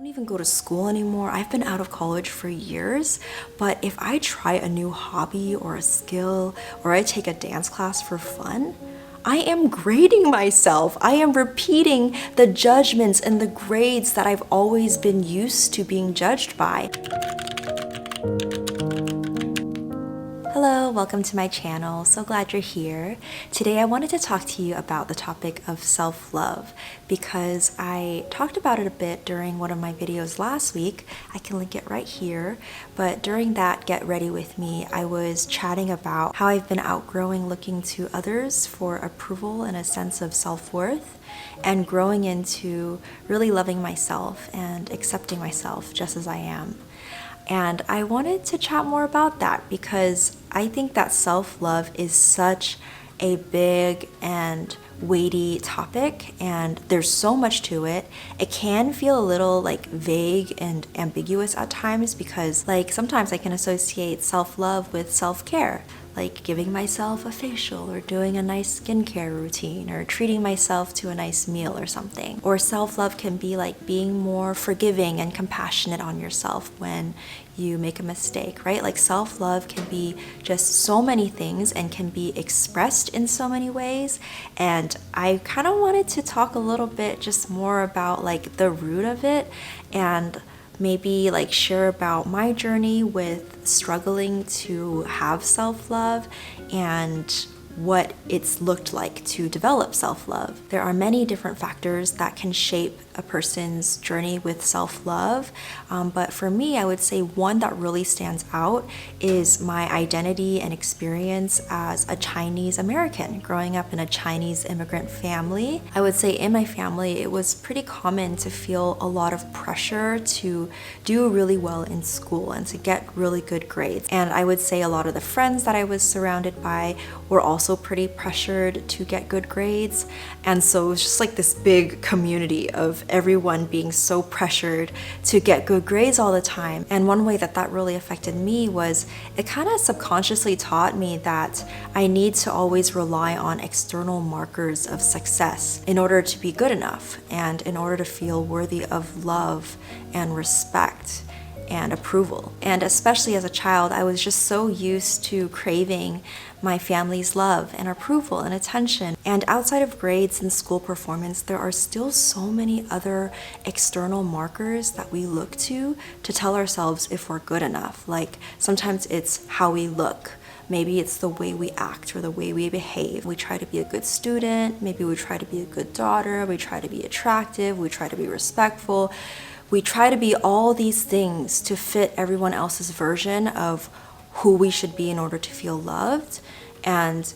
don't even go to school anymore. I've been out of college for years, but if I try a new hobby or a skill, or I take a dance class for fun, I am grading myself. I am repeating the judgments and the grades that I've always been used to being judged by. Hello, welcome to my channel. So glad you're here. Today I wanted to talk to you about the topic of self-love because I talked about it a bit during one of my videos last week. I can link it right here. But during that Get Ready With Me, I was chatting about how I've been outgrowing looking to others for approval and a sense of self-worth, and growing into really loving myself and accepting myself just as I am. And I wanted to chat more about that because I think that self-love is such a big and weighty topic, and there's so much to it. It can feel a little like vague and ambiguous at times because sometimes I can associate self-love with self-care, like giving myself a facial or doing a nice skincare routine or treating myself to a nice meal or something. Or self-love can be like being more forgiving and compassionate on yourself when you make a mistake, right? Like self-love can be just so many things and can be expressed in so many ways. And I kind of wanted to talk a little bit just more about like the root of it, and maybe like share about my journey with struggling to have self-love and what it's looked like to develop self-love. There are many different factors that can shape a person's journey with self-love, but for me, I would say one that really stands out is my identity and experience as a Chinese American growing up in a Chinese immigrant family. I would say in my family, it was pretty common to feel a lot of pressure to do really well in school and to get really good grades. And I would say a lot of the friends that I was surrounded by were also pretty pressured to get good grades. And so it was just like this big community of everyone being so pressured to get good grades all the time. And one way that really affected me was it kind of subconsciously taught me that I need to always rely on external markers of success in order to be good enough and in order to feel worthy of love and respect and approval. And especially as a child, I was just so used to craving my family's love and approval and attention. And outside of grades and school performance, there are still so many other external markers that we look to tell ourselves if we're good enough. Like sometimes it's how we look. Maybe it's the way we act or the way we behave. We try to be a good student. Maybe we try to be a good daughter. We try to be attractive. We try to be respectful. We try to be all these things to fit everyone else's version of who we should be in order to feel loved. And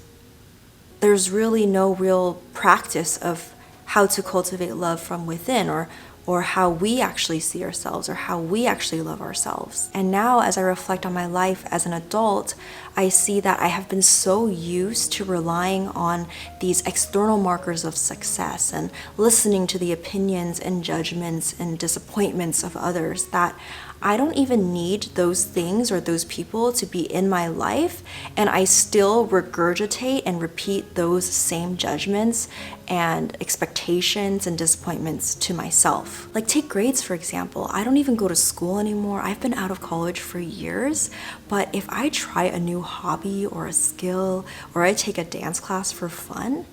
there's really no real practice of how to cultivate love from within, or how we actually see ourselves, or how we actually love ourselves. And now as I reflect on my life as an adult, I see that I have been so used to relying on these external markers of success and listening to the opinions and judgments and disappointments of others that I don't even need those things or those people to be in my life, and I still regurgitate and repeat those same judgments and expectations and disappointments to myself. Like take grades, for example. I don't even go to school anymore. I've been out of college for years, but if I try a new hobby or a skill, or I take a dance class for fun,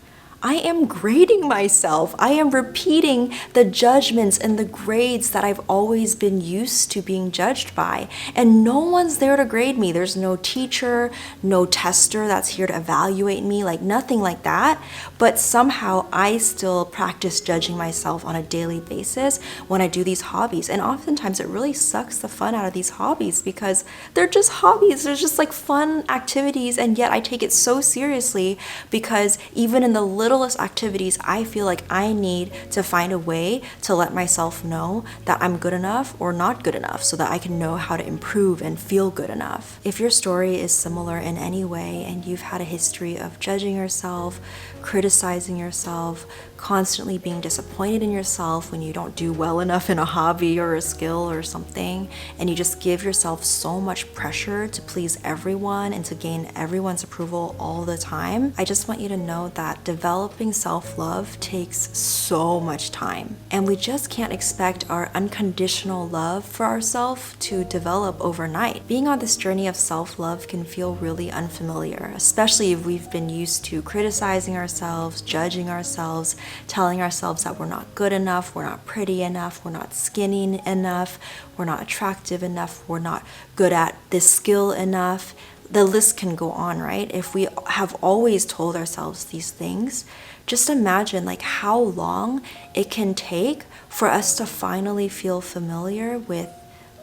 I am grading myself. I am repeating the judgments and the grades that I've always been used to being judged by. And no one's there to grade me. There's no teacher, no tester that's here to evaluate me, like nothing like that. But somehow I still practice judging myself on a daily basis when I do these hobbies. And oftentimes it really sucks the fun out of these hobbies because they're just hobbies. They're just like fun activities. And yet I take it so seriously because even in the littlest activities, I feel like I need to find a way to let myself know that I'm good enough or not good enough so that I can know how to improve and feel good enough. If your story is similar in any way and you've had a history of judging yourself, criticizing yourself, constantly being disappointed in yourself when you don't do well enough in a hobby or a skill or something, and you just give yourself so much pressure to please everyone and to gain everyone's approval all the time, I just want you to know that developing developing self-love takes so much time, and we just can't expect our unconditional love for ourselves to develop overnight. Being on this journey of self-love can feel really unfamiliar, especially if we've been used to criticizing ourselves, judging ourselves, telling ourselves that we're not good enough, we're not pretty enough, we're not skinny enough, we're not attractive enough, we're not good at this skill enough. The list can go on, right? If we have always told ourselves these things, just imagine like how long it can take for us to finally feel familiar with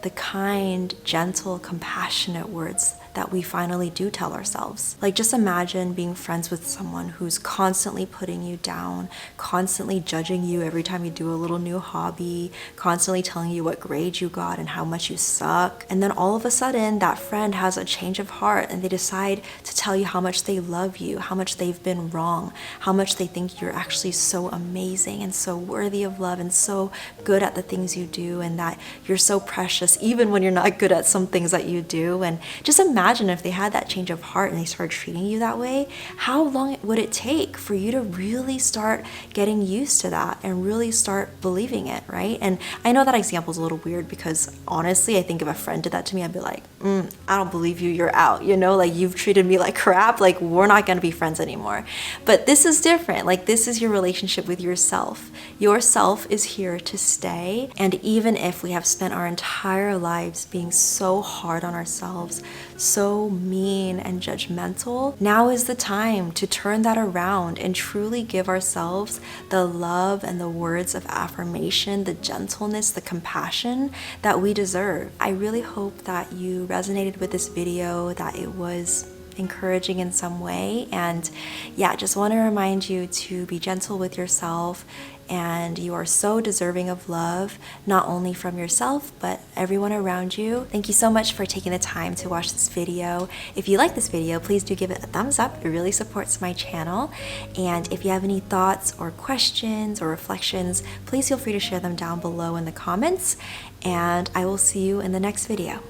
the kind, gentle, compassionate words that we finally do tell ourselves. Like, just imagine being friends with someone who's constantly putting you down, constantly judging you every time you do a little new hobby, constantly telling you what grade you got and how much you suck. And then all of a sudden, that friend has a change of heart and they decide to tell you how much they love you, how much they've been wrong, how much they think you're actually so amazing and so worthy of love and so good at the things you do, and that you're so precious even when you're not good at some things that you do. And just imagine if they had that change of heart and they started treating you that way, how long would it take for you to really start getting used to that and really start believing it, right? And I know that example is a little weird because honestly, I think if a friend did that to me, I'd be like, I don't believe you, you're out, you know, like you've treated me like crap, like we're not gonna be friends anymore. But this is different. Like, this is your relationship with yourself. Yourself is here to stay. And even if we have spent our entire lives being so hard on ourselves, so mean and judgmental, now is the time to turn that around and truly give ourselves the love and the words of affirmation, the gentleness, the compassion that we deserve. I really hope that you resonated with this video, that it was encouraging in some way. And yeah, just want to remind you to be gentle with yourself, and you are so deserving of love, not only from yourself, but everyone around you. Thank you so much for taking the time to watch this video. If you like this video, please do give it a thumbs up. It really supports my channel. And if you have any thoughts or questions or reflections, please feel free to share them down below in the comments. And I will see you in the next video.